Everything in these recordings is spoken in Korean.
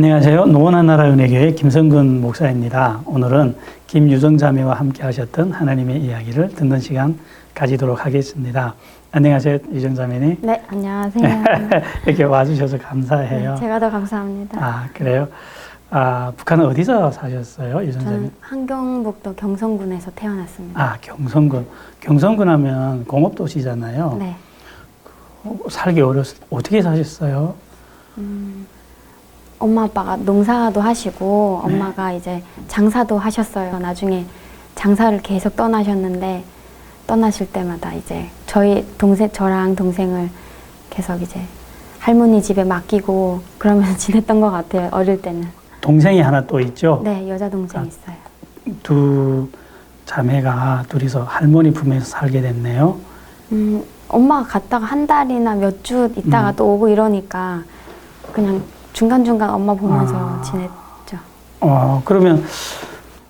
안녕하세요. 노원하나라은혜교회 김성근 목사입니다. 오늘은 김유정 자매와 함께 하셨던 하나님의 이야기를 듣는 시간 가지도록 하겠습니다. 안녕하세요, 유정 자매님. 네, 안녕하세요. 이렇게 와주셔서 감사해요. 네, 제가 더 감사합니다. 아, 그래요? 북한은 어디서 사셨어요, 유정 자매? 저는 함경북도 경성군에서 태어났습니다. 아, 경성군. 경성군 하면 공업도시잖아요. 네. 살기 어떻게 사셨어요? 엄마 아빠가 농사도 하시고 엄마가 이제 장사도 하셨어요. 나중에 장사를 계속 떠나셨는데 떠나실 때마다 이제 저랑 동생을 계속 이제 할머니 집에 맡기고 그러면서 지냈던 것 같아요. 어릴 때는. 동생이 하나 또 있죠? 네, 여자 동생 있어요. 두 자매가 둘이서 할머니 품에서 살게 됐네요. 엄마가 갔다가 한 달이나 몇 주 있다가 또 오고 이러니까 그냥 중간중간 엄마 보면서 지냈죠. 그러면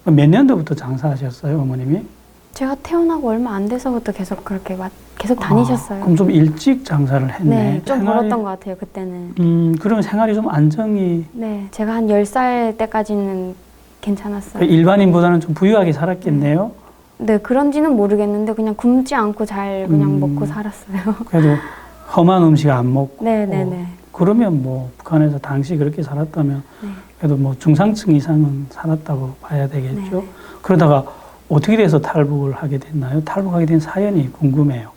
몇 년도부터 장사하셨어요, 어머님이? 제가 태어나고 얼마 안 돼서부터 계속 그렇게 계속 다니셨어요. 그럼 좀 일찍 장사를 했네. 네, 좀 벌었던 것 같아요, 그때는. 그러면 생활이 좀 안정이. 네, 제가 한 10살 때까지는 괜찮았어요. 일반인보다는 좀 부유하게 살았겠네요. 네, 그런지는 모르겠는데 그냥 굶지 않고 잘 그냥 먹고 살았어요. 그래도 험한 음식 안 먹고. 네네네. 그러면 뭐 북한에서 당시 그렇게 살았다면 네. 그래도 뭐 중상층 이상은 살았다고 봐야 되겠죠. 네네. 그러다가 어떻게 돼서 탈북을 하게 됐나요? 탈북하게 된 사연이 궁금해요.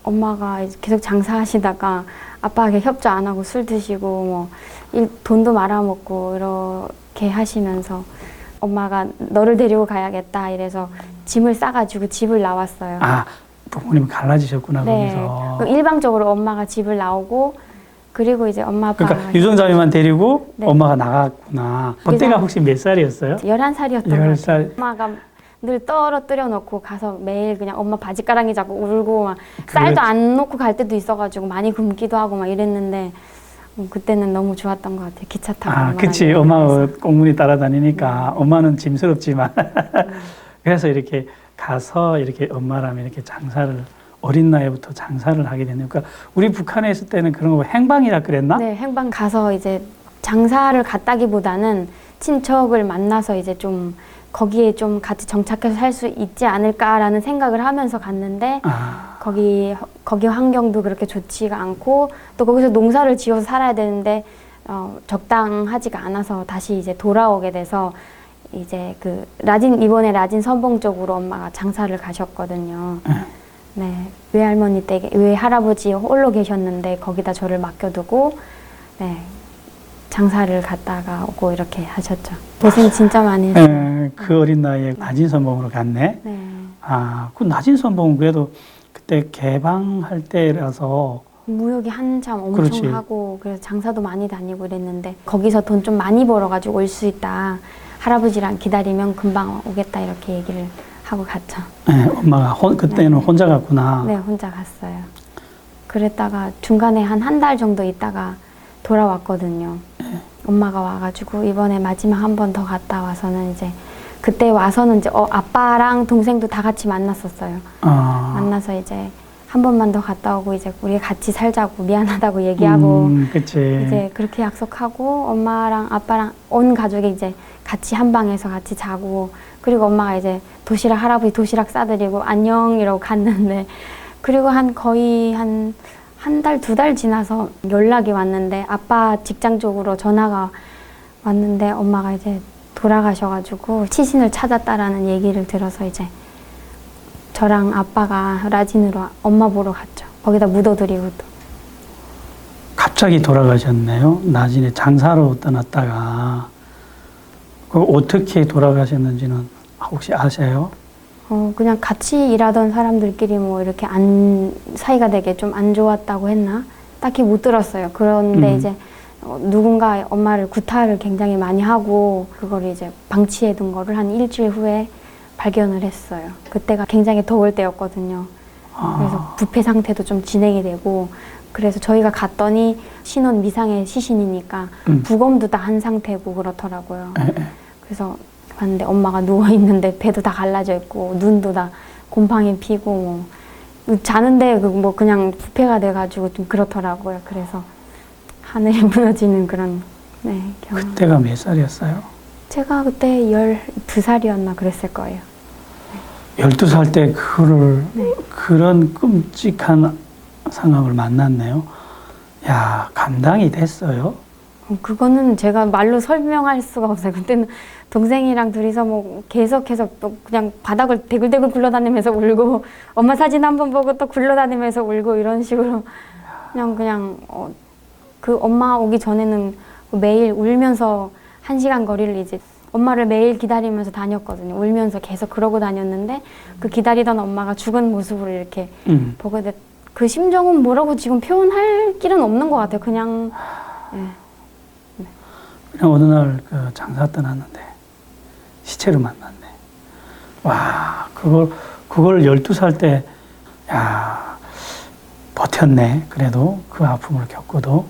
엄마가 이제 계속 장사하시다가 아빠가 협조 안 하고 술 드시고 뭐 돈도 말아먹고 이렇게 하시면서 엄마가 너를 데리고 가야겠다 이래서 짐을 싸가지고 집을 나왔어요. 아, 부모님 갈라지셨구나, 네. 거기서. 일방적으로 엄마가 집을 나오고 그리고 이제 엄마 아빠가 그러니까 유정자매만 데리고 네. 엄마가 나갔구나. 그때가 혹시 몇 살이었어요? 11살이었던 것 11살. 같아요. 엄마가 늘 떨어뜨려 놓고 가서 매일 그냥 엄마 바지가랑이 잡고 울고 막 쌀도 안 놓고 갈 때도 있어가지고 많이 굶기도 하고 막 이랬는데 그때는 너무 좋았던 것 같아요. 기차 타고. 그치. 엄마가 꽁무니 따라다니니까 엄마는 짐스럽지만 그래서 이렇게 가서 이렇게 엄마라면 이렇게 장사를 어린 나이부터 장사를 하게 됐네요. 그러니까 우리 북한에 있을 때는 그런 거 행방이라 그랬나? 네, 행방 가서 이제 장사를 갔다기보다는 친척을 만나서 이제 좀 거기에 좀 같이 정착해서 살 수 있지 않을까라는 생각을 하면서 갔는데 거기 환경도 그렇게 좋지가 않고 또 거기서 농사를 지어서 살아야 되는데 적당하지가 않아서 다시 이제 돌아오게 돼서 이제 이번에 라진 선봉 쪽으로 엄마가 장사를 가셨거든요. 네, 외할머니 댁에 외할아버지 홀로 계셨는데 거기다 저를 맡겨두고 네, 장사를 갔다가 오고 이렇게 하셨죠. 고생 진짜 많이 했어요. 그 어린 나이에 낮은 선봉으로 갔네. 네. 그 낮은 선봉은 그래도 그때 개방할 때라서 무역이 한참 엄청 그렇지. 하고 그래서 장사도 많이 다니고 그랬는데 거기서 돈 좀 많이 벌어가지고 올 수 있다. 할아버지랑 기다리면 금방 오겠다 이렇게 얘기를 하고 갔죠. 네, 엄마가 그때는 네. 혼자 갔구나. 네, 혼자 갔어요. 그랬다가 중간에 한 달 정도 있다가 돌아왔거든요. 엄마가 와가지고 이번에 마지막 한 번 더 갔다 와서는 이제 그때 와서는 이제 아빠랑 동생도 다 같이 만났었어요. 만나서 이제 한 번만 더 갔다 오고 이제 우리 같이 살자고 미안하다고 얘기하고 그치. 이제 그렇게 약속하고 엄마랑 아빠랑 온 가족이 이제 같이 한 방에서 같이 자고 그리고 엄마가 이제 할아버지 도시락 싸드리고 안녕 이러고 갔는데 그리고 거의 한 달, 2달 지나서 연락이 왔는데 아빠 직장 쪽으로 전화가 왔는데 엄마가 이제 돌아가셔가지고 시신을 찾았다라는 얘기를 들어서 이제 저랑 아빠가 라진으로 엄마 보러 갔죠. 거기다 묻어드리고 또. 갑자기 돌아가셨네요. 나진에 장사로 떠났다가. 어떻게 돌아가셨는지는 혹시 아세요? 그냥 같이 일하던 사람들끼리 뭐 이렇게 사이가 되게 좀 안 좋았다고 했나? 딱히 못 들었어요. 그런데 이제 누군가 엄마를 구타를 굉장히 많이 하고 그걸 이제 방치해 둔 거를 한 일주일 후에 발견을 했어요. 그때가 굉장히 더울 때였거든요. 그래서 부패 상태도 좀 진행이 되고 그래서 저희가 갔더니 신원 미상의 시신이니까 부검도 다 한 상태고 그렇더라고요. 그래서 봤는데 엄마가 누워있는데 배도 다 갈라져 있고 눈도 다 곰팡이 피고 뭐 자는데 뭐 그냥 부패가 돼가지고 좀 그렇더라고요. 그래서 하늘이 무너지는 그런 네, 그때가 몇 살이었어요? 제가 그때 12살이었나 그랬을 거예요. 12살 때 그거를 네. 그런 끔찍한 상황을 만났네요. 야, 감당이 됐어요? 그거는 제가 말로 설명할 수가 없어요. 그때는 동생이랑 둘이서 뭐 계속해서 또 그냥 바닥을 대굴대굴 굴러다니면서 울고 엄마 사진 한 번 보고 또 굴러다니면서 울고 이런 식으로 그 엄마 오기 전에는 매일 울면서 1시간 거리를 이제 엄마를 매일 기다리면서 다녔거든요. 울면서 계속 그러고 다녔는데 그 기다리던 엄마가 죽은 모습을 이렇게 보게 됐. 그 심정은 뭐라고 지금 표현할 길은 없는 것 같아요. 그냥 예. 그냥 어느 날 그 장사 떠났는데 시체를 만났네. 와, 그걸 12살 때, 야, 버텼네. 그래도 그 아픔을 겪고도.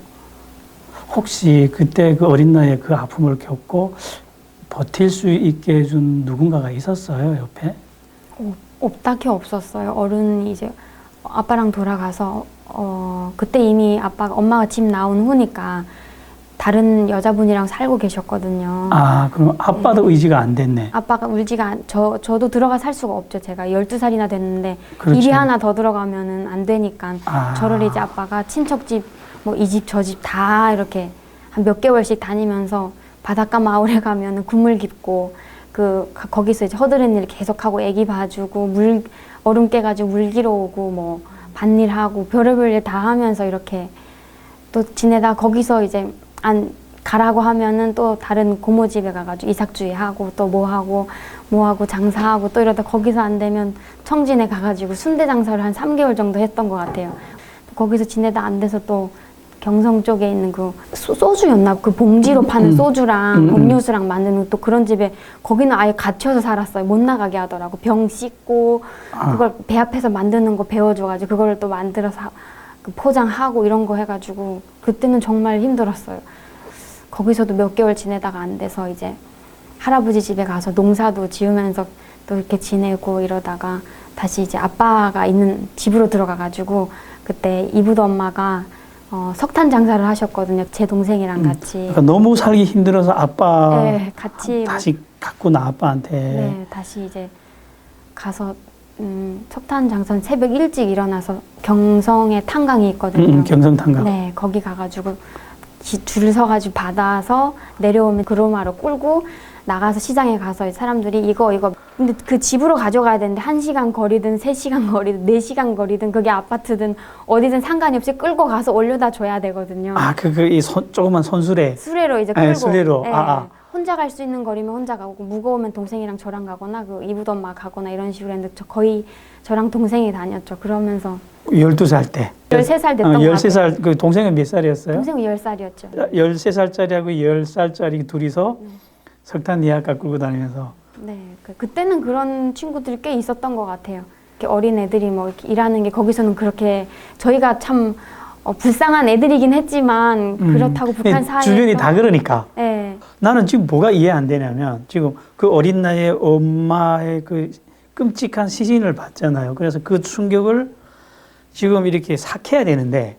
혹시 그때 그 어린 나이에 그 아픔을 겪고 버틸 수 있게 해준 누군가가 있었어요, 옆에? 딱히 없었어요. 어른이 이제 아빠랑 돌아가서 그때 이미 엄마가 집 나온 후니까 다른 여자분이랑 살고 계셨거든요. 아, 그럼 아빠도 의지가 안 됐네. 아빠가 저도 들어가 살 수가 없죠. 제가 12살이나 됐는데 그렇죠. 일이 하나 더 들어가면은 안 되니까 아. 저를 이제 아빠가 친척집 뭐 이 집 저 집 다 이렇게 한 몇 개월씩 다니면서 바닷가 마을에 가면은 그물 깃고 거기서 이제 허드렛 일 계속하고 애기 봐주고 얼음 깨가지고 물 기러 오고 뭐 밭일하고 별의별 일 다 하면서 이렇게 또 지내다 거기서 이제 안 가라고 하면은 또 다른 고모 집에 가가지고 이삭주의 하고 또 뭐 하고 장사하고 또 이러다 거기서 안 되면 청진에 가가지고 순대 장사를 한 3개월 정도 했던 것 같아요. 거기서 지내다 안 돼서 또 경성 쪽에 있는 그 소주였나? 그 봉지로 파는 소주랑 음료수랑 만드는 또 그런 집에 거기는 아예 갇혀서 살았어요. 못 나가게 하더라고. 병 씻고 그걸 배 앞에서 만드는 거 배워줘가지고 그걸 또 만들어서 포장하고 이런 거 해가지고 그때는 정말 힘들었어요. 거기서도 몇 개월 지내다가 안 돼서 이제 할아버지 집에 가서 농사도 지으면서 또 이렇게 지내고 이러다가 다시 이제 아빠가 있는 집으로 들어가가지고 그때 이부도 엄마가 석탄 장사를 하셨거든요. 제 동생이랑 같이. 그러니까 너무 살기 힘들어서 아빠 네, 같이 다시 갔구나, 아빠한테. 네, 다시 이제 가서 석탄 장사는 새벽 일찍 일어나서 경성에 탄강이 있거든요. 경성 탄강. 네, 거기 가가지고 줄 서가지고 받아서 내려오면 그로마로 끌고 나가서 시장에 가서 사람들이 이거 근데 그 집으로 가져가야 되는데 1시간 거리든 3시간 거리든 4시간 거리든 그게 아파트든 어디든 상관이 없이 끌고 가서 올려다 줘야 되거든요. 아, 조그만 손수레. 수레로 이제 끌고. 네, 수레로. 네. 아. 혼자 갈 수 있는 거리면 혼자 가고 무거우면 동생이랑 저랑 가거나 그 이부도 엄마 가거나 이런 식으로 했는데 거의 저랑 동생이 다녔죠. 그러면서 12살 때. 13살 됐던 것 같아요. 13살, 그 동생은 몇 살이었어요? 동생은 10살이었죠. 13살짜리하고 10살짜리 둘이서 석탄 니아까 끌고 다니면서. 네, 그때는 그런 친구들이 꽤 있었던 것 같아요. 이렇게 어린 애들이 뭐 이렇게 일하는 게 거기서는 그렇게 저희가 참 불쌍한 애들이긴 했지만 그렇다고 북한 사회에서 주변이 다 그러니까. 네. 나는 지금 뭐가 이해 안 되냐면 지금 그 어린 나이에 엄마의 그 끔찍한 시신을 봤잖아요. 그래서 그 충격을 지금 이렇게 삭해야 되는데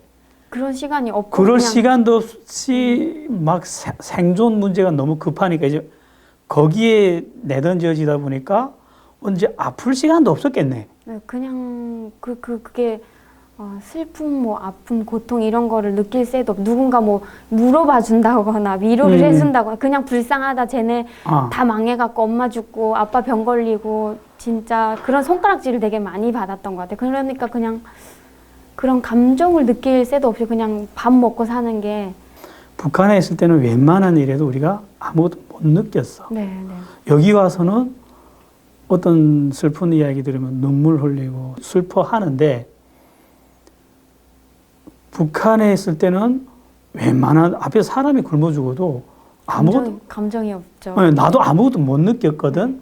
그런 시간이 없고 그럴 그냥 시간도 없이 막 생존 문제가 너무 급하니까 이제 거기에 내던져지다 보니까 언제 아플 시간도 없었겠네. 네, 그냥 그게 슬픔, 뭐 아픔, 고통 이런 거를 느낄 새도 없고 누군가 뭐 물어봐 준다거나 위로를 해준다거나 그냥 불쌍하다 쟤네 다 망해갖고 엄마 죽고 아빠 병 걸리고 진짜 그런 손가락질을 되게 많이 받았던 것 같아요. 그러니까 그냥 그런 감정을 느낄 새도 없이 그냥 밥 먹고 사는 게 북한에 있을 때는 웬만한 일에도 우리가 아무것도 못 느꼈어. 네, 네. 여기 와서는 어떤 슬픈 이야기 들으면 눈물 흘리고 슬퍼하는데 북한에 있을 때는 웬만한 앞에 사람이 굶어 죽어도 아무것도 감정이 없죠. 네, 나도 아무것도 못 느꼈거든.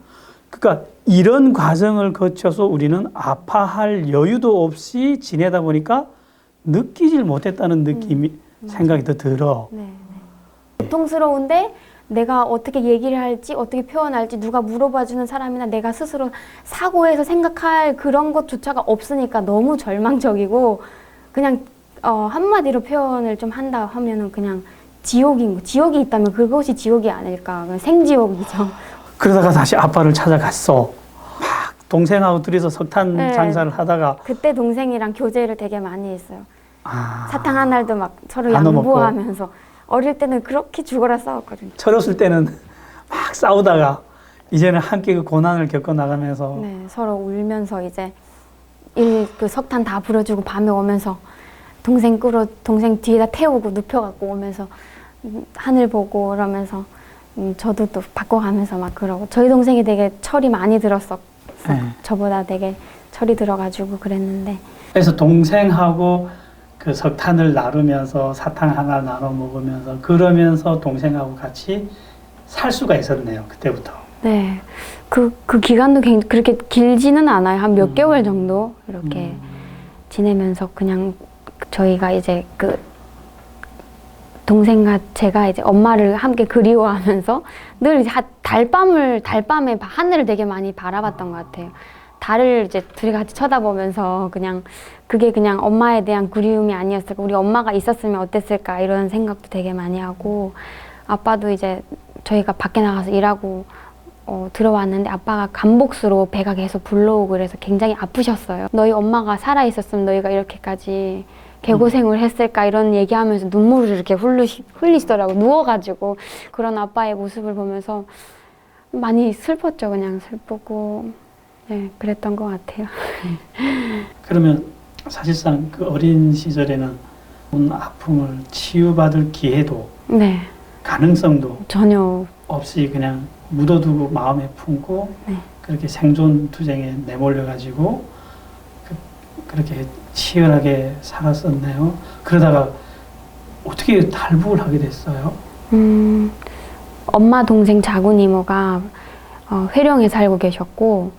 그러니까 이런 과정을 거쳐서 우리는 아파할 여유도 없이 지내다 보니까 느끼질 못했다는 느낌이 생각이 더 들어. 네, 네. 고통스러운데 내가 어떻게 얘기를 할지 어떻게 표현할지 누가 물어봐주는 사람이나 내가 스스로 사고해서 생각할 그런 것조차가 없으니까 너무 절망적이고 그냥 한마디로 표현을 좀 한다 하면은 그냥 지옥이 있다면 그것이 지옥이 아닐까. 생지옥이죠. 그러다가 다시 아빠를 찾아갔어. 막 동생하고 둘이서 석탄 네. 장사를 하다가 그때 동생이랑 교제를 되게 많이 했어요. 아, 사탕 한 알도 막 서로 나눠 먹고. 양보하면서 어릴 때는 그렇게 죽어라 싸웠거든요. 철없을 때는 막 싸우다가 이제는 함께 그 고난을 겪어 나가면서 네, 서로 울면서 이제 그 석탄 다 불어주고 밤에 오면서 동생 뒤에다 태우고 눕혀갖고 오면서 하늘 보고 그러면서 저도 또 바꿔가면서 막 그러고 저희 동생이 되게 철이 많이 들었어. 네. 저보다 되게 철이 들어가지고 그랬는데 그래서 동생하고 그 석탄을 나누면서 사탕 하나 나눠 먹으면서 그러면서 동생하고 같이 살 수가 있었네요. 그때부터. 네, 그 기간도 그렇게 길지는 않아요. 한 몇 개월 정도 이렇게 지내면서 그냥 저희가 이제 그 동생과 제가 이제 엄마를 함께 그리워하면서 늘 이제 달밤에 하늘을 되게 많이 바라봤던 것 같아요. 달을 이제 둘이 같이 쳐다보면서 그냥 그게 그냥 엄마에 대한 그리움이 아니었을까, 우리 엄마가 있었으면 어땠을까 이런 생각도 되게 많이 하고 아빠도 이제 저희가 밖에 나가서 일하고 들어왔는데 아빠가 감복수로 배가 계속 불러오고 그래서 굉장히 아프셨어요. 너희 엄마가 살아있었으면 너희가 이렇게까지 개고생을 했을까 이런 얘기하면서 눈물을 이렇게 흘리시더라고. 누워가지고 그런 아빠의 모습을 보면서 많이 슬펐죠. 그냥 슬프고 네, 그랬던 것 같아요. 그러면 사실상 그 어린 시절에는 아픔을 치유받을 기회도 네, 가능성도 전혀 없이 그냥 묻어두고 마음에 품고 네. 그렇게 생존 투쟁에 내몰려 가지고 그렇게 치열하게 살았었네요. 그러다가 어떻게 탈북을 하게 됐어요? 엄마 동생 작은 이모가 회령에 살고 계셨고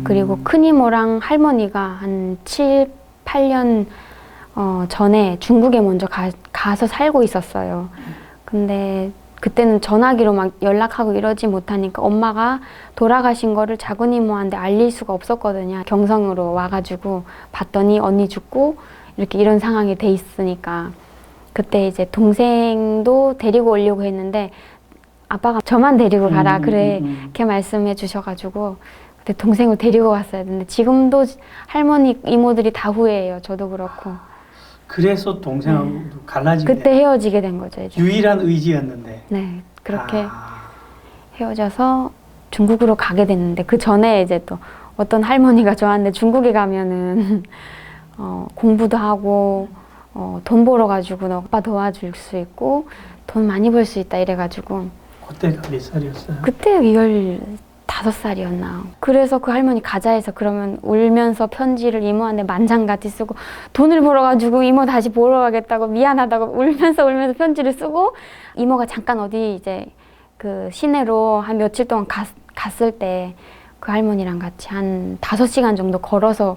그리고 큰 이모랑 할머니가 한 7, 8년 전에 중국에 먼저 가서 살고 있었어요. 근데 그때는 전화기로 막 연락하고 이러지 못하니까 엄마가 돌아가신 거를 작은 이모한테 알릴 수가 없었거든요. 경성으로 와가지고 봤더니 언니 죽고 이렇게 이런 상황이 돼 있으니까 그때 이제 동생도 데리고 오려고 했는데 아빠가 저만 데리고 가라 그래 이렇게 말씀해 주셔가지고 그때 동생을 데리고 왔어야 되는데 지금도 할머니 이모들이 다 후회해요. 저도 그렇고. 그래서 동생하고 갈라지게 그때 헤어지게 된 거죠. 이제. 유일한 의지였는데. 네, 그렇게 헤어져서 중국으로 가게 됐는데 그 전에 이제 또 어떤 할머니가 저한테 중국에 가면은 공부도 하고 돈 벌어가지고 너 오빠 도와줄 수 있고 돈 많이 벌 수 있다 이래가지고 그때가 몇 살이었어요? 그때 15살이었나. 그래서 그 할머니 가자 해서 그러면 울면서 편지를 이모한테 만장같이 쓰고 돈을 벌어가지고 이모 다시 보러 가겠다고 미안하다고 울면서 편지를 쓰고 이모가 잠깐 어디 이제 그 시내로 한 며칠 동안 갔을 때 그 할머니랑 같이 한 5시간 정도 걸어서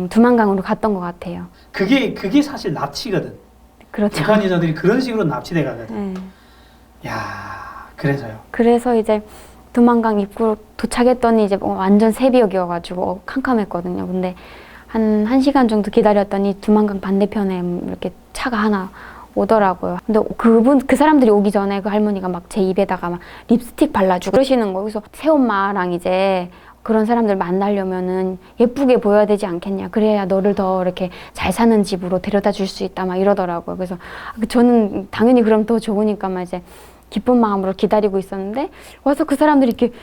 두만강으로 갔던 것 같아요. 그게 사실 납치거든. 그렇죠. 북한 여자들이 그런 식으로 납치돼 가거든. 네. 야, 그래서요. 그래서 이제 두만강 입구로 도착했더니 이제 완전 새벽이어가지고 캄캄했거든요. 근데 한 1시간 정도 기다렸더니 두만강 반대편에 이렇게 차가 하나 오더라고요. 근데 그 사람들이 오기 전에 그 할머니가 막 제 입에다가 막 립스틱 발라주고 그러시는 거예요. 그래서 새엄마랑 이제 그런 사람들 만나려면은 예쁘게 보여야 되지 않겠냐. 그래야 너를 더 이렇게 잘 사는 집으로 데려다 줄 수 있다. 막 이러더라고요. 그래서 저는 당연히 그럼 더 좋으니까 막 이제 기쁜 마음으로 기다리고 있었는데 와서 그 사람들이 이렇게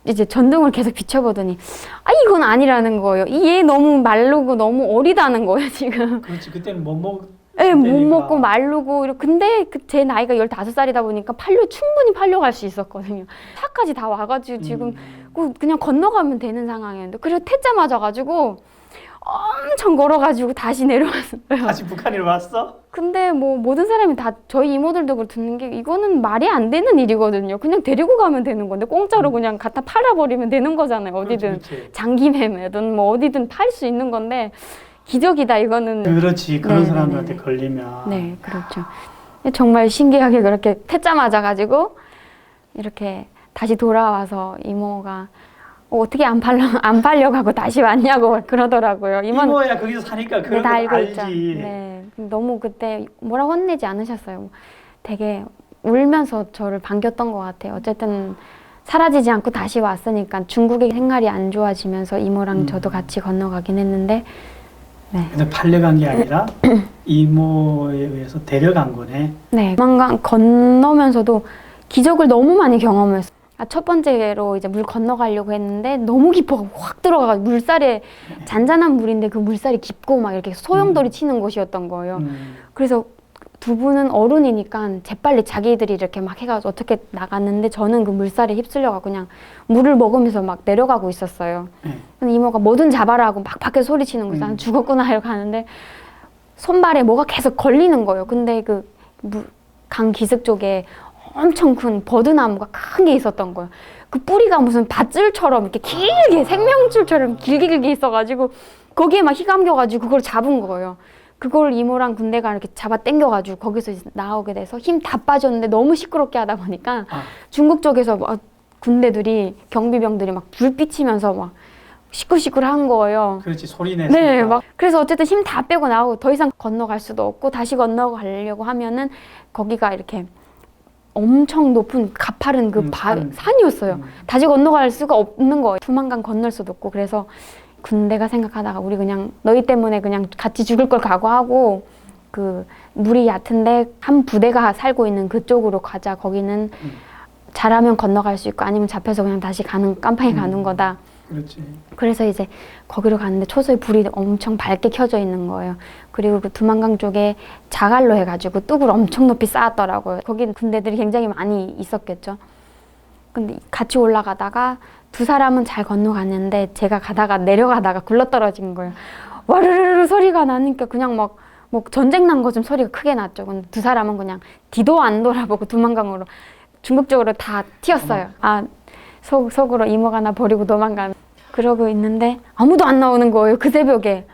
이제 전등을 계속 비춰보더니 이건 아니라는 거예요. 얘 너무 마르고 너무 어리다는 거예요 지금. 그렇지. 그때는 못 먹고 마르고 근데 제 나이가 15살이다 보니까 충분히 팔려갈 수 있었거든요. 차까지 다 와가지고 지금 그냥 건너가면 되는 상황이었는데 그래서 태자 맞아가지고 엄청 걸어가지고 다시 내려왔어요. 다시 북한으로 왔어? 근데 뭐 모든 사람이 다 저희 이모들도 그렇고 듣는 게 이거는 말이 안 되는 일이거든요. 그냥 데리고 가면 되는 건데 공짜로 그냥 갖다 팔아버리면 되는 거잖아요. 어디든 그렇지. 장기 매매든 뭐 어디든 팔 수 있는 건데 기적이다 이거는. 그렇지. 그런 네네네네. 사람들한테 걸리면. 네, 그렇죠. 정말 신기하게 그렇게 태자 맞아가지고 이렇게 다시 돌아와서 이모가 어떻게 안 팔려가고 다시 왔냐고 그러더라고요. 이모야 거기서 사니까 그런 다 거 알고 알지. 있죠. 네, 너무 그때 뭐라 혼내지 않으셨어요. 되게 울면서 저를 반겼던 것 같아요. 어쨌든 사라지지 않고 다시 왔으니까 중국의 생활이 안 좋아지면서 이모랑 저도 같이 건너가긴 했는데 네. 근데 팔려간 게 아니라 이모에 의해서 데려간 거네. 네. 도망간 건너면서도 기적을 너무 많이 경험했어요. 첫 번째로 이제 물 건너가려고 했는데 너무 깊어 확 들어가 물살에 잔잔한 물인데 그 물살이 깊고 막 이렇게 소용돌이 치는 곳이었던 거예요. 그래서 두 분은 어른이니까 재빨리 자기들이 이렇게 막 해가지고 어떻게 나갔는데 저는 그 물살에 휩쓸려가 그냥 물을 먹으면서 막 내려가고 있었어요. 근데 이모가 뭐든 잡아라 하고 막 밖에 소리치는 거예요. 난 죽었구나 이러고 가는데 손발에 뭐가 계속 걸리는 거예요. 근데 그 강 기슭 쪽에 엄청 큰 버드나무가 큰 게 있었던 거예요. 그 뿌리가 무슨 밧줄처럼 이렇게 길게 생명줄처럼 길게 있어가지고 거기에 막 휘감겨가지고 그걸 잡은 거예요. 그걸 이모랑 군대가 이렇게 잡아 당겨가지고 거기서 이제 나오게 돼서 힘 다 빠졌는데 너무 시끄럽게 하다 보니까 중국 쪽에서 막 군대들이 경비병들이 막 불 비치면서 막 시끌시끌한 거예요. 그렇지 소리 내서. 네, 막 그래서 어쨌든 힘 다 빼고 나오고 더 이상 건너갈 수도 없고 다시 건너가려고 하면은 거기가 이렇게 엄청 높은 가파른 그 산이었어요. 다시 건너갈 수가 없는 거예요. 두만강 건널 수도 없고 그래서 군대가 생각하다가 우리 그냥 너희 때문에 그냥 같이 죽을 걸 각오하고 그 물이 얕은데 한 부대가 살고 있는 그쪽으로 가자. 거기는 잘하면 건너갈 수 있고 아니면 잡혀서 그냥 다시 가는 깜빵에 가는 거다. 그렇지. 그래서 이제 거기로 갔는데 초소에 불이 엄청 밝게 켜져 있는 거예요. 그리고 그 두만강 쪽에 자갈로 해가지고 뚝을 엄청 높이 쌓았더라고요. 거기는 군대들이 굉장히 많이 있었겠죠. 근데 같이 올라가다가 두 사람은 잘 건너갔는데 제가 가다가 내려가다가 굴러떨어진 거예요. 와르르르 소리가 나니까 그냥 막 전쟁 난 것처럼 소리가 크게 났죠. 근데 두 사람은 그냥 뒤도 안 돌아보고 두만강으로 중국 쪽으로 다 튀었어요. 속으로 이모가 나 버리고 도망가는. 그러고 있는데 아무도 안 나오는 거예요. 그 새벽에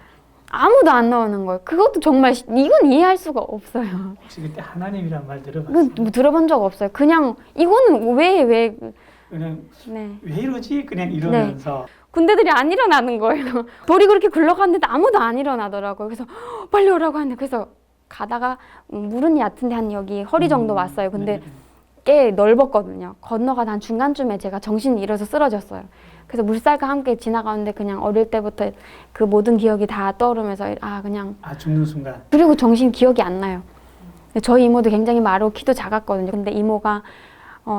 아무도 안 나오는 거예요. 그것도 정말 이건 이해할 수가 없어요. 혹시 그때 하나님이란 말 들어봤어요? 뭐 들어본 적 없어요. 그냥 이거는 왜 그냥 네. 왜 이러지? 그냥 이러면서. 군대들이 안 일어나는 거예요. 돌이 그렇게 굴러갔는데 아무도 안 일어나더라고요. 그래서 빨리 오라고 하는데 그래서 가다가 물은 얕은데 한 여기 허리 정도 왔어요. 근데 꽤 넓었거든요. 건너가다 한 중간쯤에 제가 정신이 잃어서 쓰러졌어요. 그래서 물살과 함께 지나가는데 그냥 어릴 때부터 그 모든 기억이 다 떠오르면서 죽는 순간. 그리고 정신 기억이 안 나요. 저희 이모도 굉장히 마르고 키도 작았거든요. 근데 이모가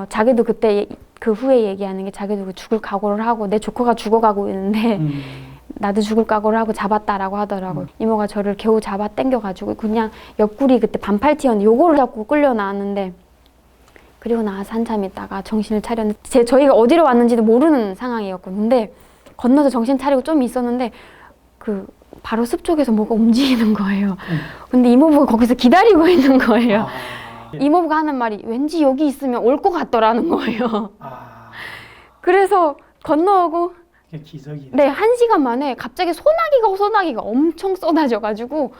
자기도 그때 그 후에 얘기하는 게 자기도 죽을 각오를 하고 내 조카가 죽어가고 있는데 나도 죽을 각오를 하고 잡았다라고 하더라고요. 이모가 저를 겨우 잡아 당겨가지고 그냥 옆구리 그때 반팔티였는데 요거를 잡고 끌려 나왔는데 그리고 나서 한참 있다가 정신을 차렸는데 저희가 어디로 왔는지도 모르는 상황이었거든요. 근데 건너서 정신 차리고 좀 있었는데 그 바로 숲 쪽에서 뭐가 움직이는 거예요. 근데 이모부가 거기서 기다리고 있는 거예요. 이모부가 하는 말이 왠지 여기 있으면 올 것 같더라는 거예요. 그래서 건너오고 기적이네. 네, 1시간 만에 갑자기 소나기가 엄청 쏟아져가지고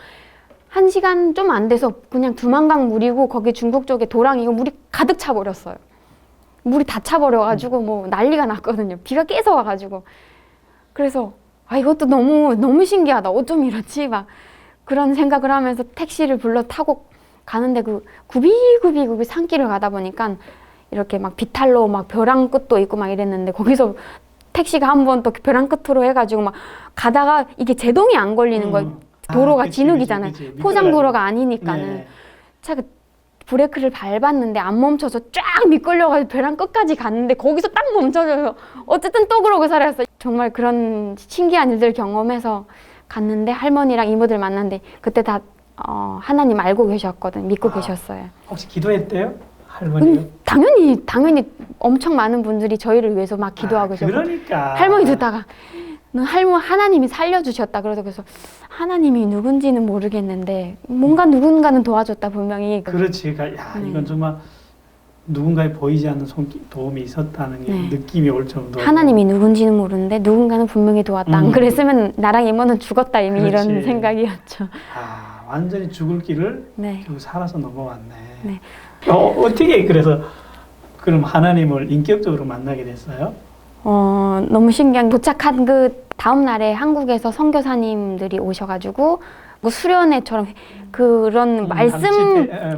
1시간 좀 안 돼서 그냥 두만강 물이고 거기 중국 쪽에 도랑이고 물이 가득 차버렸어요. 물이 다 차버려가지고 뭐 난리가 났거든요. 비가 계속 와가지고. 그래서 이것도 너무 신기하다. 어쩜 이렇지? 막 그런 생각을 하면서 택시를 불러 타고 가는데 그 굽이굽이 산길을 가다 보니까 이렇게 막 비탈로 막 벼랑 끝도 있고 막 이랬는데 거기서 택시가 한 번 또 벼랑 끝으로 해가지고 막 가다가 이게 제동이 안 걸리는 거예요. 도로가 진흙이잖아요. 포장 도로가 아니니까는. 네. 차가 브레이크를 밟았는데 안 멈춰서 쫙 미끌려가지고 벼랑 끝까지 갔는데 거기서 딱 멈춰져서 어쨌든 또 그러고 살았어요. 정말 그런 신기한 일들 경험해서 갔는데 할머니랑 이모들 만났는데 그때 다 하나님 알고 계셨거든. 믿고 계셨어요. 혹시 기도했대요? 할머니가? 당연히 엄청 많은 분들이 저희를 위해서 막 기도하고 계셨고 그러니까 할머니 듣다가 하나님이 살려주셨다. 그래서 하나님이 누군지는 모르겠는데 뭔가 누군가는 도와줬다 분명히. 그렇지. 이건 정말 누군가의 보이지 않는 도움이 있었다는 게 느낌이 올 정도로. 하나님이 누군지는 모르는데 누군가는 분명히 도왔다. 안 그랬으면 나랑 이모는 죽었다 이미. 그렇지. 이런 생각이었죠. 완전히 죽을 길을 네. 결국 살아서 넘어왔네. 네. 어떻게 그래서 그럼 하나님을 인격적으로 만나게 됐어요? 너무 신기한 도착한 그 다음 날에 한국에서 선교사님들이 오셔가지고 그 수련회처럼 그런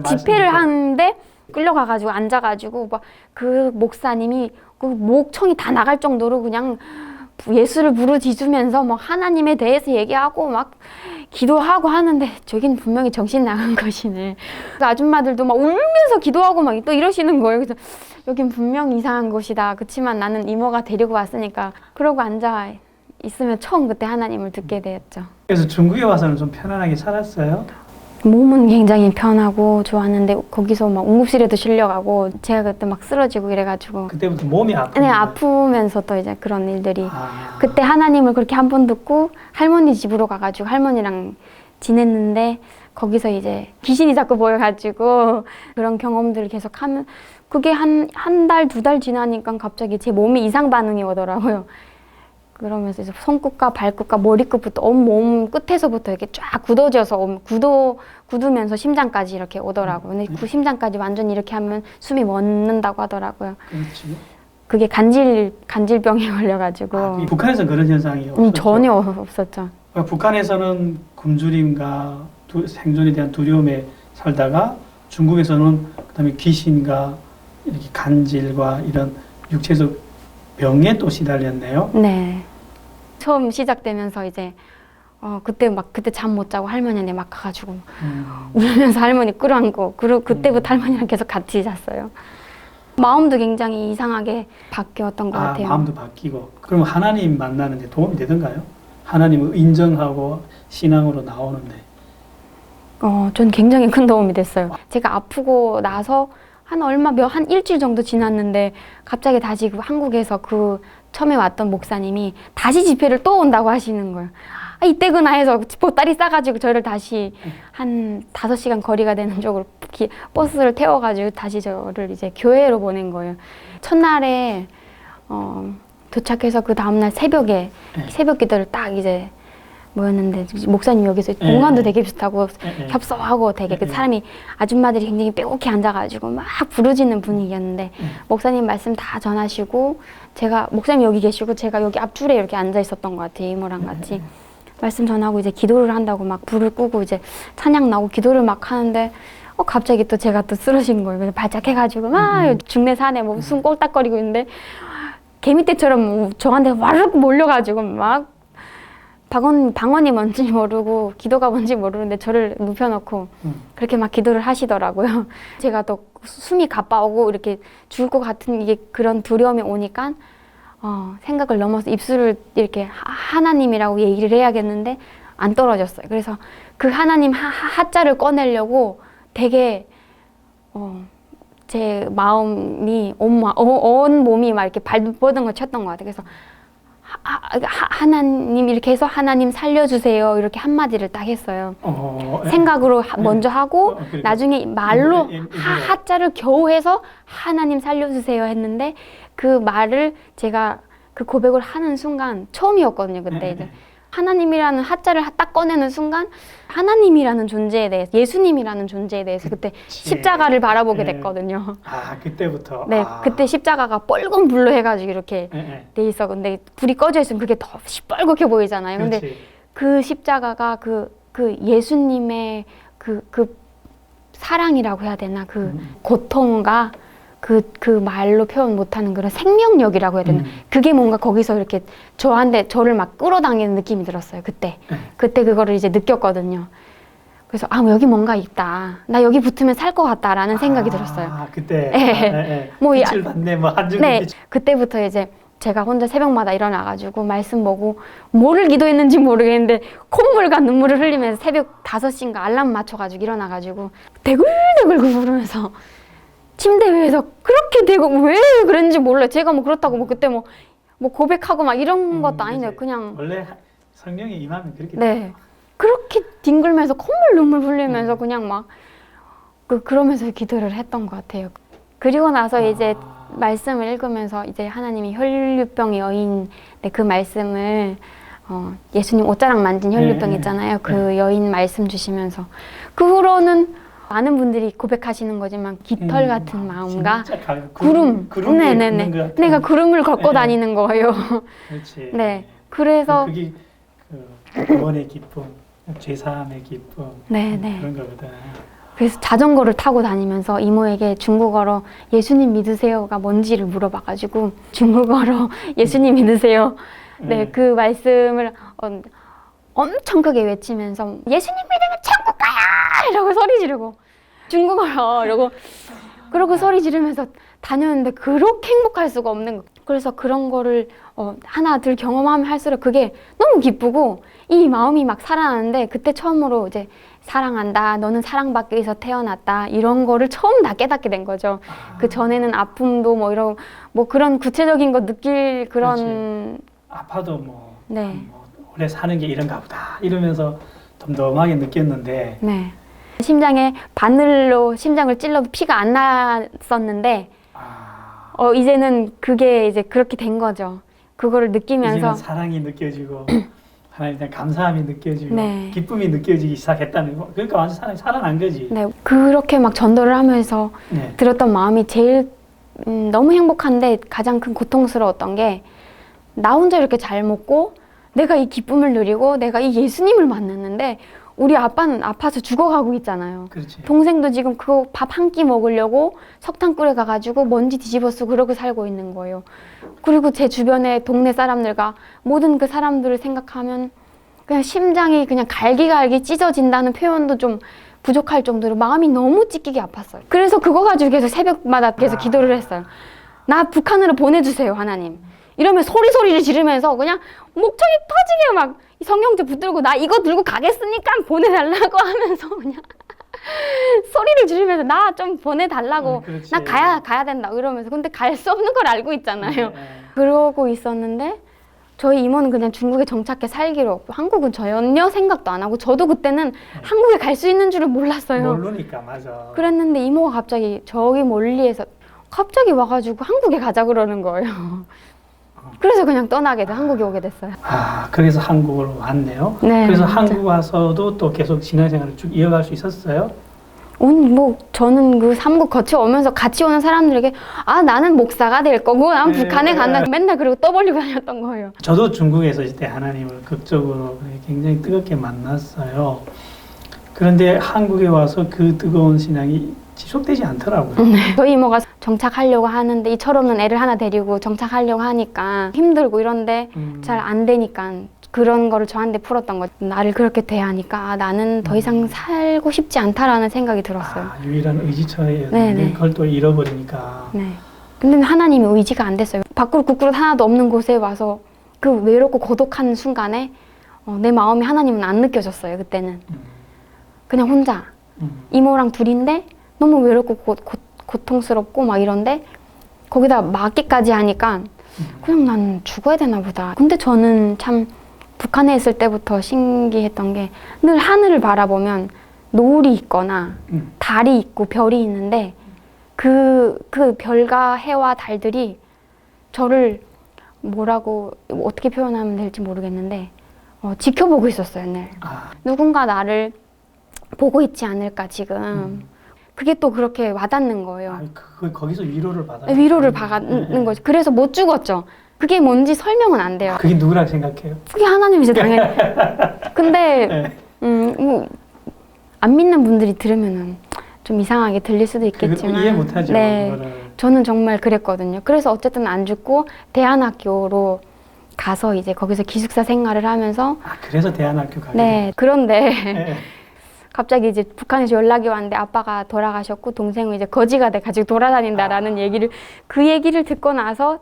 집회를 하는데 끌려가가지고 앉아가지고 막 그 목사님이 그 목청이 다 나갈 정도로 그냥 예수를 부르짖으면서 막 하나님에 대해서 얘기하고 막 기도하고 하는데 저긴 분명히 정신 나간 것이네. 그 아줌마들도 막 울면서 기도하고 막 또 이러시는 거예요. 그래서 여긴 분명 이상한 곳이다. 그치만 나는 이모가 데리고 왔으니까 그러고 앉아 있으면 처음 그때 하나님을 듣게 되었죠. 그래서 중국에 와서는 좀 편안하게 살았어요? 몸은 굉장히 편하고 좋았는데 거기서 막 응급실에도 실려가고 제가 그때 막 쓰러지고 이래가지고 그때부터 몸이 아프고 네, 아프면서 또 이제 그런 일들이 그때 하나님을 그렇게 한 번 듣고 할머니 집으로 가가지고 할머니랑 지냈는데 거기서 이제 귀신이 자꾸 보여가지고 그런 경험들을 계속 하면 그게 한 달, 2달 지나니까 갑자기 제 몸에 이상 반응이 오더라고요. 그러면서 이제 손끝과 발끝과 머리끝부터 온몸 끝에서부터 이렇게 쫙 굳어져서 굳으면서 심장까지 이렇게 오더라고요. 근데 그 심장까지 완전히 이렇게 하면 숨이 멎는다고 하더라고요. 그렇지. 그게 간질병에 걸려가지고. 북한에서 그런 현상이 없었죠? 전혀 없었죠. 북한에서는 굶주림과 생존에 대한 두려움에 살다가 중국에서는 그다음에 귀신과 이렇게 간질과 이런 육체적 병에 또 시달렸네요. 네. 처음 시작되면서 이제 그때 잠 못 자고 할머니한테 막 가가지고 울면서 할머니 끌어안고 그때부터 할머니랑 계속 같이 잤어요. 마음도 굉장히 이상하게 바뀌었던 것 같아요. 마음도 바뀌고. 그럼 하나님 만나는데 도움이 되던가요? 하나님을 인정하고 신앙으로 나오는데. 전 굉장히 큰 도움이 됐어요. 제가 아프고 나서 한 일주일 정도 지났는데 갑자기 다시 그 한국에서 그 처음에 왔던 목사님이 다시 집회를 또 온다고 하시는 거예요. 이때구나 해서 보따리 싸가지고 저를 다시 한 5시간 거리가 되는 쪽으로 버스를 태워가지고 다시 저를 이제 교회로 보낸 거예요. 첫날에 도착해서 그 다음날 새벽에 새벽 기도를 딱 이제 모였는데 목사님 여기서 공간도 되게 비슷하고 협소하고 되게 그 사람이 아줌마들이 굉장히 빼곡히 앉아가지고 막 부르짖는 분위기였는데 목사님 말씀 다 전하시고 목사님 여기 계시고 제가 여기 앞줄에 이렇게 앉아 있었던 것 같아요. 이모랑 같이 말씀 전하고 이제 기도를 한다고 막 불을 끄고 이제 찬양 나오고 기도를 막 하는데 갑자기 또 제가 또 쓰러진 거예요. 그래서 발작해가지고 막 중내 산에 뭐 숨 꼴딱거리고 있는데 개미떼처럼 저한테 와르르 몰려가지고 막 방언이 뭔지 모르고 기도가 뭔지 모르는데 저를 눕혀놓고 그렇게 막 기도를 하시더라고요. 제가 또 숨이 가빠오고 이렇게 죽을 것 같은 이게 그런 두려움이 오니까 생각을 넘어서 입술을 이렇게 하나님이라고 얘기를 해야겠는데 안 떨어졌어요. 그래서 그 하나님 하자를 꺼내려고 되게 제 마음이 온 몸이 막 이렇게 발버둥 걸 쳤던 것 같아요. 그래서 하나님 이렇게 해서 하나님 살려주세요 이렇게 한마디를 딱 했어요. 생각으로 먼저 하고 나중에 말로 하자를 겨우 해서 하나님 살려주세요 했는데 그 말을 제가 그 고백을 하는 순간 처음이었거든요. 그때 이제 하나님이라는 하자를 딱 꺼내는 순간 하나님이라는 존재에 대해서 예수님이라는 존재에 대해서 그때 십자가를 바라보게 됐거든요. 그때부터? 네, 그때 십자가가 뻘건 불로 해가지고 이렇게 돼 있어. 근데 불이 꺼져 있으면 그게 더 시뻘겋게 보이잖아요. 근데 그 십자가가 그 예수님의 그 사랑이라고 해야 되나 그 고통과 그 말로 표현 못하는 그런 생명력이라고 해야 되나 그게 뭔가 거기서 이렇게 저를 막 끌어당기는 느낌이 들었어요. 그때 그거를 이제 느꼈거든요. 그래서 여기 뭔가 있다. 나 여기 붙으면 살 것 같다라는 생각이 들었어요. 그때 빛을 봤네 뭐 한줄 네, 그때부터 이제 제가 혼자 새벽마다 일어나가지고 말씀 보고 뭐를 기도했는지 모르겠는데 콧물과 눈물을 흘리면서 새벽 5시인가 알람 맞춰가지고 일어나가지고 대굴대굴 부르면서 침대 위에서 그렇게 되고 왜 그랬는지 몰라요. 제가 뭐 그렇다고 뭐 그때 뭐 고백하고 막 이런 것도 아니네요. 그냥 원래 성령이 임하면 그렇게 네 그렇게 뒹굴면서 콧물 눈물 흘리면서 그냥 막 그러면서 기도를 했던 것 같아요. 그리고 나서 이제 말씀을 읽으면서 이제 하나님이 혈류병 여인의 그 말씀을 예수님 옷자락 만진 혈류병 있잖아요. 그 여인 말씀 주시면서 그 후로는 많은 분들이 고백하시는 거지만 깃털 같은 마음과 구름 네네네 내가 구름을 걷고 다니는 거예요. 그렇지. 네 그래서 그게 그 구원의 기쁨. 죄사함의 기쁨. 네. 그런 거거든. 그래서 자전거를 타고 다니면서 이모에게 중국어로 예수님 믿으세요가 뭔지를 물어봐가지고 중국어로 예수님 믿으세요. 네, 그 말씀을 엄청 크게 외치면서 예수님 믿으면 천국 가야! 이러고 소리 지르고 중국어로 이러고 그러고 소리 지르면서 다녔는데 그렇게 행복할 수가 없는 거. 그래서 그런 거를 하나 둘 경험하면 할수록 그게 너무 기쁘고 이 마음이 막 살아나는데 그때 처음으로 이제 사랑한다, 너는 사랑받기 위해서 태어났다 이런 거를 처음 다 깨닫게 된 거죠. 그 전에는 아픔도 뭐 이런 뭐 그런 구체적인 거 느낄 그런 그렇지. 아파도 뭐, 네. 뭐 원래 사는 게 이런가 보다 이러면서 덤덤하게 느꼈는데 네. 심장에 바늘로 심장을 찔러도 피가 안 났었는데 이제는 그게 이제 그렇게 된 거죠. 그거를 느끼면서 이제는 사랑이 느껴지고 하나님에 대한 감사함이 느껴지고 네. 기쁨이 느껴지기 시작했다는 거. 그러니까 완전 살아난 거지. 네, 그렇게 막 전도를 하면서 네. 들었던 마음이 제일 너무 행복한데 가장 큰 고통스러웠던 게 나 혼자 이렇게 잘 먹고 내가 이 기쁨을 누리고 내가 이 예수님을 만났는데 우리 아빠는 아파서 죽어가고 있잖아요. 그렇지. 동생도 지금 그거 밥 한 끼 먹으려고 석탄 끓여 가가지고 먼지 뒤집어 쓰고 그러고 살고 있는 거예요. 그리고 제 주변에 동네 사람들과 모든 그 사람들을 생각하면 그냥 심장이 그냥 갈기갈기 찢어진다는 표현도 좀 부족할 정도로 마음이 너무 찢기게 아팠어요. 그래서 그거 가지고 계속 새벽마다 계속 기도를 했어요. 나 북한으로 보내주세요, 하나님. 이러면 소리를 지르면서 그냥 목청이 터지게 막 성경책 붙들고 나 이거 들고 가겠으니까 보내달라고 하면서 그냥 소리를 지르면서 나 좀 보내달라고 나 가야 된다 이러면서 근데 갈 수 없는 걸 알고 있잖아요. 그러고 있었는데 저희 이모는 그냥 중국에 정착해 살기로 한국은 전혀 생각도 안 하고 저도 그때는 한국에 갈 수 있는 줄을 몰랐어요. 모르니까 맞아. 그랬는데 이모가 갑자기 저기 멀리에서 갑자기 와가지고 한국에 가자 그러는 거예요. 그래서 그냥 떠나게 돼 한국에 오게 됐어요. 그래서 한국으로 왔네요. 네, 그래서 맞아. 한국 와서도 또 계속 신앙생활을 쭉 이어갈 수 있었어요? 뭐 저는 그 삼국 거쳐오면서 같이 오는 사람들에게 나는 목사가 될 거고 난 북한에 간다 맨날 그러고 떠벌리고 다녔던 거예요. 저도 중국에서 있을 때 하나님을 극적으로 굉장히 뜨겁게 만났어요. 그런데 한국에 와서 그 뜨거운 신앙이 지속되지 않더라고요. 저희 이모가 정착하려고 하는데 이 철없는 애를 하나 데리고 정착하려고 하니까 힘들고 이런데 잘 안 되니까 그런 거를 저한테 풀었던 거죠. 나를 그렇게 대하니까 나는 더 이상 살고 싶지 않다라는 생각이 들었어요. 유일한 의지처였는데 그걸 또 잃어버리니까. 네. 근데 하나님이 의지가 안 됐어요. 밖으로 국그릇 하나도 없는 곳에 와서 그 외롭고 고독한 순간에 내 마음이 하나님은 안 느껴졌어요. 그때는 그냥 혼자 이모랑 둘인데 너무 외롭고 고통스럽고 막 이런데 거기다 맞기까지 하니까 그냥 난 죽어야 되나 보다. 근데 저는 참 북한에 있을 때부터 신기했던 게 늘 하늘을 바라보면 노을이 있거나 달이 있고 별이 있는데 그 별과 해와 달들이 저를 뭐라고 어떻게 표현하면 될지 모르겠는데 지켜보고 있었어요. 늘 누군가 나를 보고 있지 않을까 지금. 그게 또 그렇게 와닿는 거예요. 거기서 위로를 받아요? 위로를 받는 거죠. 그래서 못 죽었죠. 그게 뭔지 설명은 안 돼요. 그게 누구라고 생각해요? 그게 하나님이죠, 당연히. 근데 뭐, 안 믿는 분들이 들으면은 좀 이상하게 들릴 수도 있겠지만 이해 못하죠. 네, 그거를. 저는 정말 그랬거든요. 그래서 어쨌든 안 죽고 대안학교로 가서 이제 거기서 기숙사 생활을 하면서 그래서 대안학교 가게 네, 그런데 네. 갑자기 이제 북한에서 연락이 왔는데 아빠가 돌아가셨고 동생은 이제 거지가 돼가지고 돌아다닌다라는 그 얘기를 듣고 나서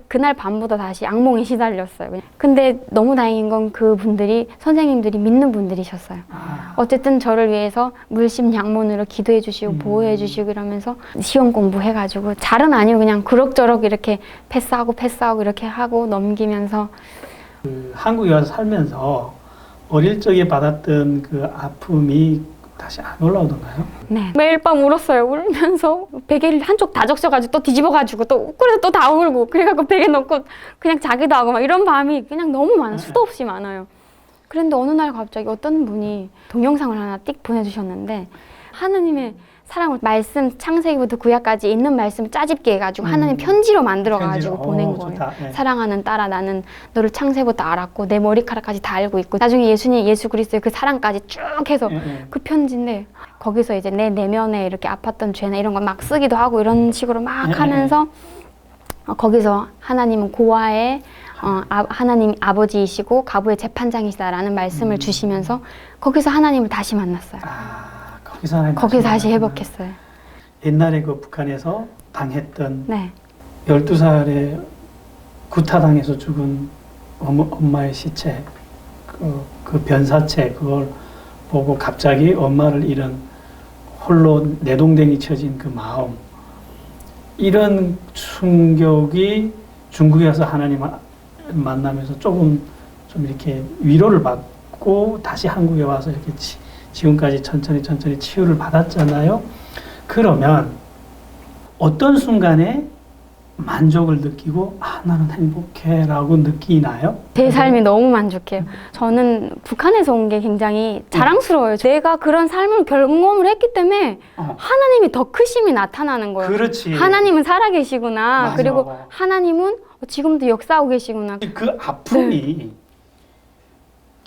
그날 밤부터 다시 악몽에 시달렸어요. 근데 너무 다행인 건 그분들이 선생님들이 믿는 분들이셨어요. 어쨌든 저를 위해서 물심양몬으로 기도해 주시고 보호해 주시고 이러면서 시험 공부해가지고 잘은 아니고 그냥 그럭저럭 이렇게 패스하고 이렇게 하고 넘기면서 한국에 와서 살면서 어릴 적에 받았던 그 아픔이 다시 안 올라오던가요? 네. 매일 밤 울었어요. 울면서 베개를 한쪽 다 적셔가지고 또 뒤집어가지고 또 그래서 또 다 울고 그래갖고 베개 넣고 그냥 자기도 하고 막 이런 밤이 그냥 너무 많아요. 수도 없이 많아요. 그런데 어느 날 갑자기 어떤 분이 동영상을 하나 띡 보내주셨는데 하느님의 사랑을 말씀 창세기부터 구약까지 있는 말씀을 짜집게 해가지고 하나님 편지로 만들어가지고 보낸 거예요. 네. 사랑하는 딸아, 나는 너를 창세부터 알았고 내 머리카락까지 다 알고 있고 나중에 예수 그리스도의 그 사랑까지 쭉 해서 그 편지인데 거기서 이제 내 내면에 이렇게 아팠던 죄나 이런 거 막 쓰기도 하고 이런 식으로 막 하면서 거기서 하나님은 고아의 하나님 아버지이시고 가부의 재판장이시다라는 말씀을 주시면서 거기서 하나님을 다시 만났어요. 거기서 다시 회복했어요. 옛날에 그 북한에서 당했던 네. 12살에 구타당해서 죽은 엄마의 시체, 그 변사체 그걸 보고 갑자기 엄마를 잃은 홀로 내동댕이 쳐진 그 마음, 이런 충격이 중국에 가서 하나님 만나면서 좀 이렇게 위로를 받고 다시 한국에 와서 이렇게 지금까지 천천히 치유를 받았잖아요. 그러면 어떤 순간에 만족을 느끼고 나는 행복해라고 느끼나요? 제 삶이 너무 만족해요. 저는 북한에서 온 게 굉장히 자랑스러워요. 내가 그런 삶을 경험을 했기 때문에 하나님이 더 크심이 나타나는 거예요. 그렇지. 하나님은 살아계시구나. 맞아. 그리고 하나님은 지금도 역사하고 계시구나. 그 아픔이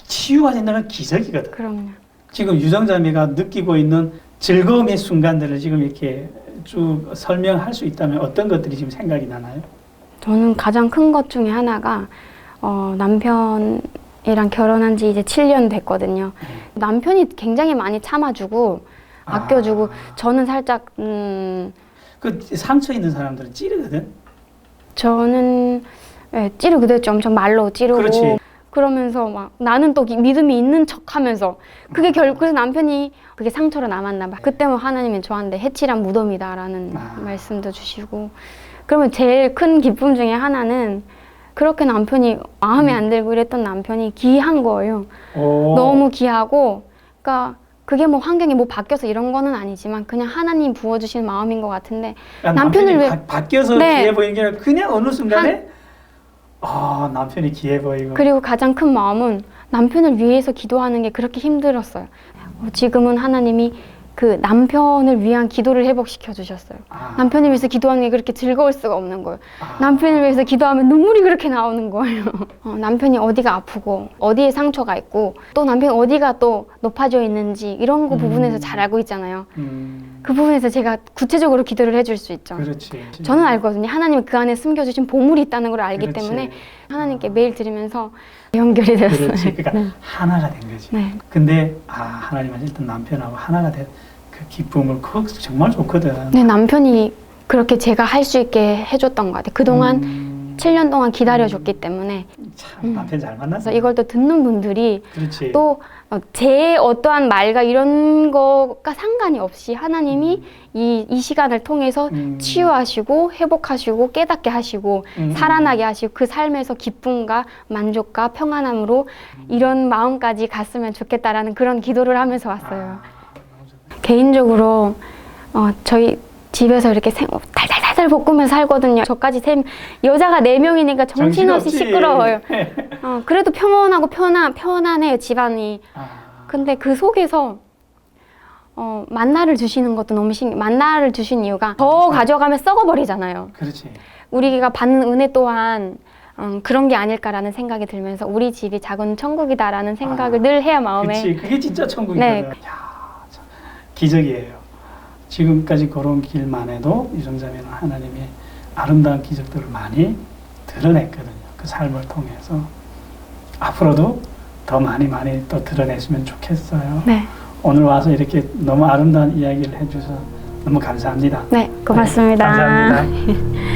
치유가 된다는 기적이거든. 그럼요. 지금 유정자매가 느끼고 있는 즐거움의 순간들을 지금 이렇게 쭉 설명할 수 있다면 어떤 것들이 지금 생각이 나나요? 저는 가장 큰 것 중에 하나가 남편이랑 결혼한 지 이제 7년 됐거든요. 남편이 굉장히 많이 참아주고 아껴주고 저는 살짝 그 상처 있는 사람들은 찌르거든. 저는 찌르기도 했죠. 엄청 말로 찌르고. 그렇지. 그러면서 막 나는 또 믿음이 있는 척하면서 그게 그래서 남편이 그게 상처로 남았나 봐. 그때 뭐 하나님이 저한테 해칠한 무덤이다라는 말씀도 주시고. 그러면 제일 큰 기쁨 중에 하나는 그렇게 남편이 마음에 안 들고 이랬던 남편이 귀한 거예요. 너무 귀하고, 그러니까 그게 뭐 환경이 뭐 바뀌어서 이런 거는 아니지만 그냥 하나님 부어주신 마음인 것 같은데 남편을 왜 바뀌어서 귀해 보이는 게 아니라 그냥 어느 순간에 남편이 귀해 보이고. 그리고 가장 큰 마음은 남편을 위해서 기도하는 게 그렇게 힘들었어요. 지금은 하나님이 그 남편을 위한 기도를 회복시켜 주셨어요. 남편을 위해서 기도하는 게 그렇게 즐거울 수가 없는 거예요. 남편을 위해서 기도하면 눈물이 그렇게 나오는 거예요. 남편이 어디가 아프고 어디에 상처가 있고 또 남편이 어디가 또 높아져 있는지 이런 거 부분에서 잘 알고 있잖아요. 그 부분에서 제가 구체적으로 기도를 해줄 수 있죠. 그렇지. 저는 알거든요. 하나님은 그 안에 숨겨주신 보물이 있다는 걸 알기 그렇지. 때문에 하나님께 매일 드리면서 연결이 됐어요. 그렇지. 그러니까 하나가 된 거지. 네. 근데 하나님은 일단 남편하고 하나가 된 그 기쁨을 그거 정말 좋거든. 네, 남편이 그렇게 제가 할 수 있게 해줬던 것 같아요. 그동안 7년 동안 기다려줬기 때문에. 참 남편 잘 만났어. 그래서 이걸 또 듣는 분들이 그렇지. 또 제 어떠한 말과 이런 것과 상관이 없이 하나님이 이 시간을 통해서 치유하시고 회복하시고 깨닫게 하시고 살아나게 하시고 그 삶에서 기쁨과 만족과 평안함으로 이런 마음까지 갔으면 좋겠다라는 그런 기도를 하면서 왔어요. 개인적으로 저희 집에서 이렇게 달달달달 볶으면서 살거든요. 저까지 여자가 4명이니까 정신없이 시끄러워요. 그래도 평온하고 편안해요, 집안이. 근데 그 속에서 만나를 주시는 것도 너무 만나를 주신 이유가 더 가져가면 썩어버리잖아요. 그렇지. 우리가 받는 은혜 또한 그런 게 아닐까라는 생각이 들면서 우리 집이 작은 천국이다라는 생각을 늘 해야 마음에. 그렇지. 그게 진짜 천국이거든. 네. 야, 참, 기적이에요. 지금까지 걸어온 길만 해도 유정자매는 하나님의 아름다운 기적들을 많이 드러냈거든요. 그 삶을 통해서. 앞으로도 더 많이 또 드러냈으면 좋겠어요. 네. 오늘 와서 이렇게 너무 아름다운 이야기를 해주셔서 너무 감사합니다. 네, 고맙습니다. 네, 감사합니다.